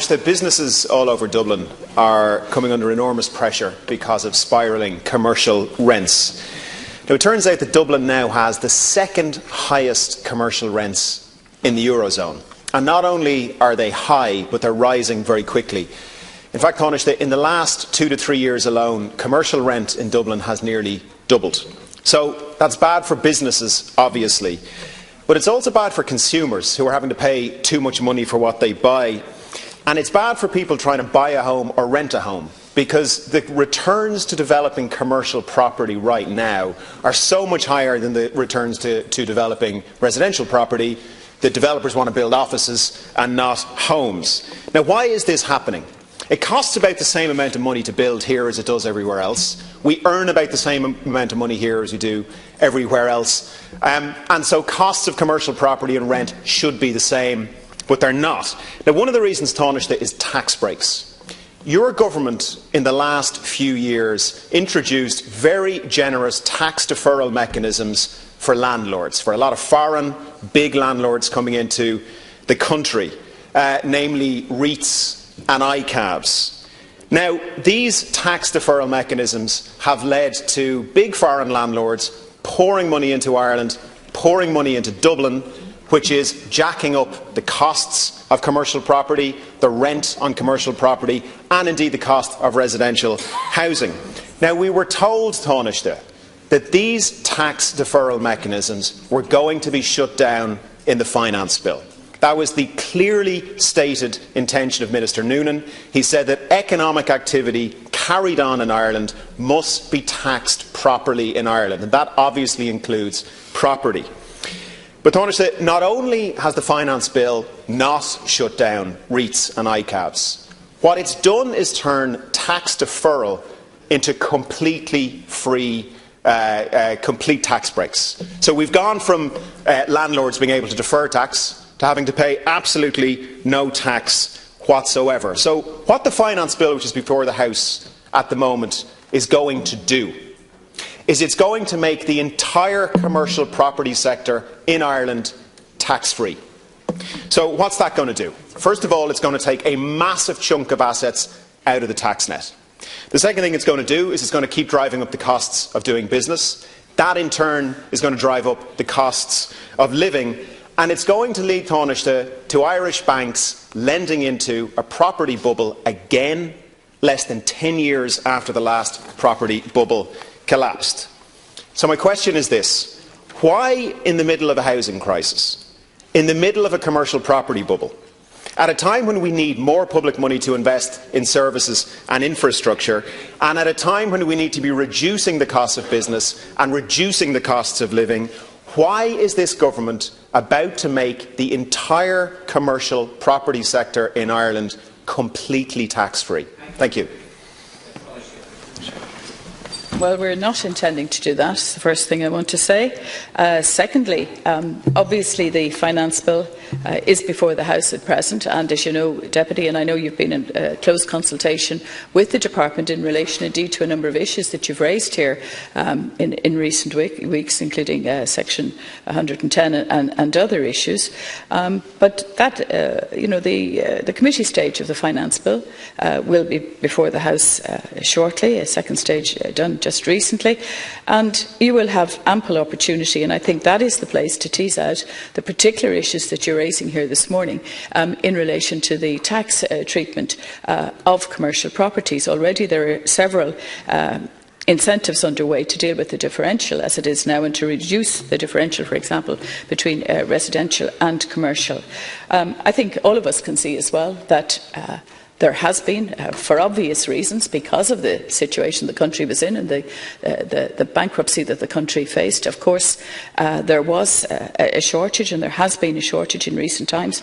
That businesses all over Dublin are coming under enormous pressure because of spiralling commercial rents. Now, it turns out that Dublin now has the second highest commercial rents in the Eurozone. And not only are they high, but they're rising very quickly. In fact, Taoiseach, in the last 2 to 3 years alone, commercial rent in Dublin has nearly doubled. So that's bad for businesses, obviously. But it's also bad for consumers who are having to pay too much money for what they buy. And it's bad for people trying to buy a home or rent a home, because the returns to developing commercial property right now are so much higher than the returns to developing residential property that developers want to build offices and not homes. Now, why is this happening? It costs about the same amount of money to build here as it does everywhere else. We earn about the same amount of money here as we do everywhere else. And so costs of commercial property and rent should be the same, but they're not. Now, one of the reasons, Taoiseach, is tax breaks. Your government in the last few years introduced very generous tax deferral mechanisms for landlords, for a lot of foreign big landlords coming into the country, namely REITs and ICAVs. Now, these tax deferral mechanisms have led to big foreign landlords pouring money into Ireland, pouring money into Dublin, which is jacking up the costs of commercial property, the rent on commercial property, and indeed the cost of residential housing. Now, we were told, Taoiseach, that these tax deferral mechanisms were going to be shut down in the finance bill. That was the clearly stated intention of Minister Noonan. He said that economic activity carried on in Ireland must be taxed properly in Ireland, and that obviously includes property. But Taoiseach, not only has the finance bill not shut down REITs and ICAVs, what it's done is turn tax deferral into completely free complete tax breaks. So we've gone from landlords being able to defer tax to having to pay absolutely no tax whatsoever. So what the finance bill, which is before the House at the moment, is going to do is it's going to make the entire commercial property sector in Ireland tax-free. So what's that going to do? First of all, it's going to take a massive chunk of assets out of the tax net. The second thing it's going to do is it's going to keep driving up the costs of doing business. That in turn is going to drive up the costs of living, and it's going to lead, Taoiseach, to Irish banks lending into a property bubble again, less than 10 years after the last property bubble collapsed. So my question is this: why, in the middle of a housing crisis, in the middle of a commercial property bubble, at a time when we need more public money to invest in services and infrastructure, and at a time when we need to be reducing the costs of business and reducing the costs of living, why is this government about to make the entire commercial property sector in Ireland completely tax-free? Thank you. Well, we're not intending to do that. That's the first thing I want to say. Secondly, obviously the finance bill is before the House at present, and as you know, Deputy, and I know you've been in close consultation with the Department in relation indeed to a number of issues that you've raised here in recent weeks, including Section 110 and other issues. But that, the committee stage of the finance bill will be before the House shortly, a second stage done just recently, and you will have ample opportunity, and I think that is the place to tease out the particular issues that you're raising here this morning in relation to the tax treatment of commercial properties. Already there are several incentives underway to deal with the differential as it is now and to reduce the differential, for example, between residential and commercial. I think all of us can see as well that there has been, for obvious reasons, because of the situation the country was in and the bankruptcy that the country faced, of course, there was a shortage, and there has been a shortage in recent times,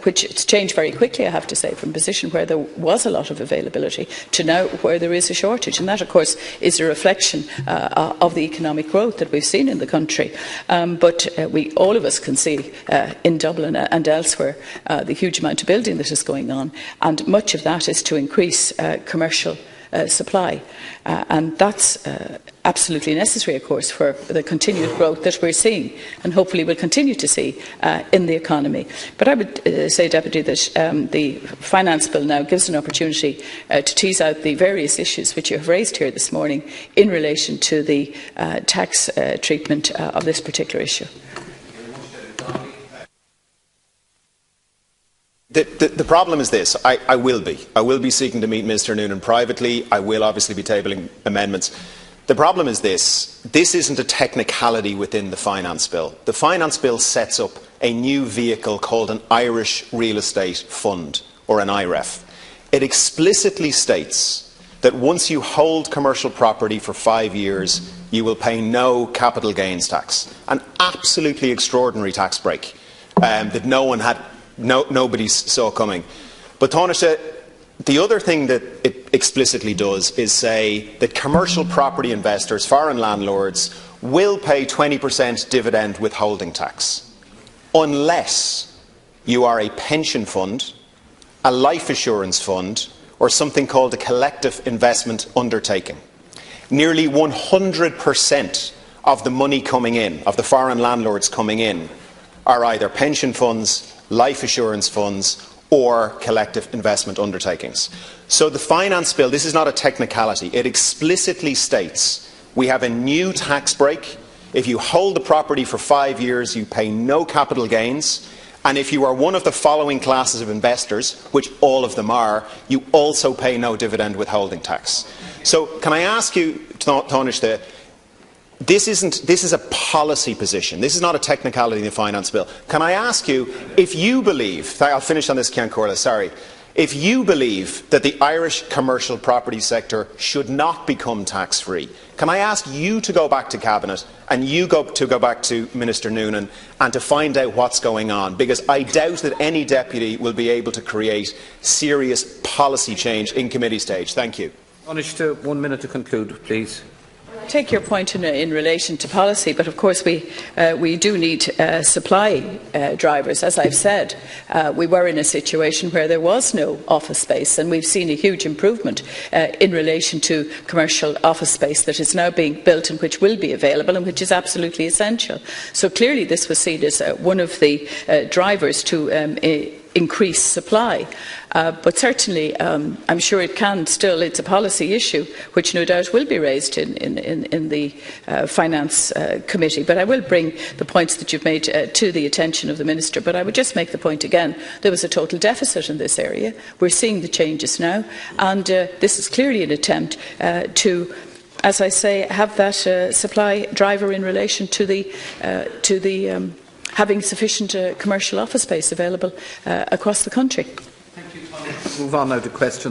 which has changed very quickly, I have to say, from a position where there was a lot of availability to now where there is a shortage. And that, of course, is a reflection of the economic growth that we've seen in the country. But all of us can see in Dublin and elsewhere the huge amount of building that is going on. And much of that is to increase commercial supply. And that's absolutely necessary, of course, for the continued growth that we're seeing and hopefully will continue to see in the economy. But I would say, Deputy, that the Finance Bill now gives an opportunity to tease out the various issues which you have raised here this morning in relation to the tax treatment of this particular issue. The problem is this. I will be seeking to meet Mr Noonan privately. I will obviously be tabling amendments. The problem is this. This isn't a technicality within the Finance Bill. The Finance Bill sets up a new vehicle called an Irish Real Estate Fund, or an IREF. It explicitly states that once you hold commercial property for 5 years, you will pay no capital gains tax. An absolutely extraordinary tax break that nobody saw coming. But Taoiseach, the other thing that it explicitly does is say that commercial property investors, foreign landlords, will pay 20% dividend withholding tax unless you are a pension fund, a life assurance fund, or something called a collective investment undertaking. Nearly 100% of the money coming in, of the foreign landlords coming in, are either pension funds, life assurance funds, or collective investment undertakings. So the Finance Bill, this is not a technicality, it explicitly states we have a new tax break. If you hold the property for 5 years, you pay no capital gains, and if you are one of the following classes of investors, which all of them are, you also pay no dividend withholding tax. So can I ask you, Taoiseach, this is a policy position. This is not a technicality in the Finance Bill. Can I ask you, if you believe, I'll finish on this, Ceann Comhairle, sorry, if you believe that the Irish commercial property sector should not become tax-free, can I ask you to go back to Cabinet and you to go back to Minister Noonan and to find out what's going on? Because I doubt that any deputy will be able to create serious policy change in committee stage. Thank you. Taoiseach, 1 minute to conclude, please. I take your point in relation to policy, but of course we do need supply drivers. As I've said, we were in a situation where there was no office space, and we've seen a huge improvement in relation to commercial office space that is now being built and which will be available and which is absolutely essential. So clearly this was seen as one of the drivers to increase supply. But certainly, I'm sure it can still, it's a policy issue, which no doubt will be raised in the Finance Committee. But I will bring the points that you've made to the attention of the Minister. But I would just make the point again, there was a total deficit in this area. We're seeing the changes now, and this is clearly an attempt to, as I say, have that supply driver in relation to the having sufficient commercial office space available across the country. Thank you, Move on now to questions.